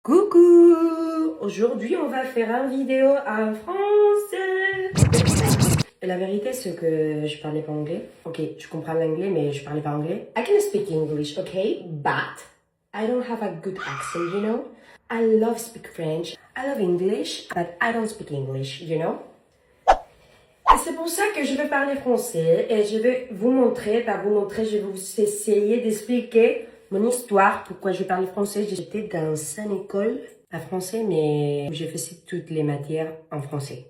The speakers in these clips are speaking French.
Coucou! Aujourd'hui, on va faire une vidéo en français. La vérité, c'est que je parlais pas anglais. Ok, je comprends l'anglais, mais je parlais pas anglais. I can speak English, okay? But I don't have a good accent, you know? I love speak French. I love English, but I don't speak English, you know? Et c'est pour ça que je vais parler français et je vais vous montrer, je vais vous essayer d'expliquer mon histoire, pourquoi je parle français. J'étais dans une école à français, mais j'ai fait toutes les matières en français.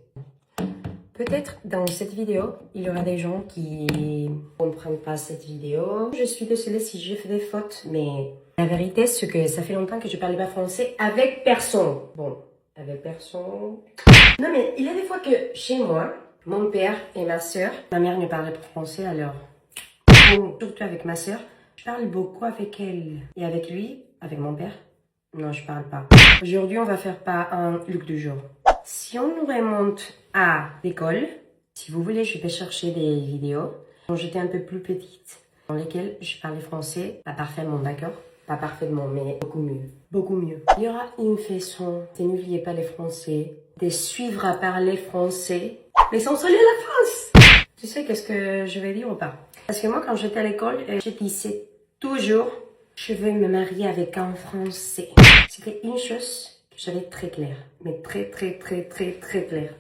Peut-être dans cette vidéo, il y aura des gens qui ne comprennent pas cette vidéo. Je suis désolée si j'ai fait des fautes, mais la vérité, c'est que ça fait longtemps que je parlais pas français avec personne. Bon, avec personne. Non, mais il y a des fois que chez moi, mon père et ma sœur, ma mère ne parlait pas français, alors bon, surtout avec ma sœur, je parle beaucoup avec elle. Et avec lui, avec mon père, non, je parle pas. Aujourd'hui, on va faire pas un look du jour. Si on nous remonte à l'école, si vous voulez, je vais chercher des vidéos quand j'étais un peu plus petite, dans lesquelles je parlais français, pas parfaitement, d'accord? Pas parfaitement, mais beaucoup mieux. Beaucoup mieux. Il y aura une façon, et n'oubliez pas les Français, de suivre à parler français, mais sans salir la France. Tu sais qu'est-ce que je vais dire ou pas? Parce que moi, quand j'étais à l'école, je disais toujours, je veux me marier avec un Français. C'était une chose que j'avais très claire, mais très claire.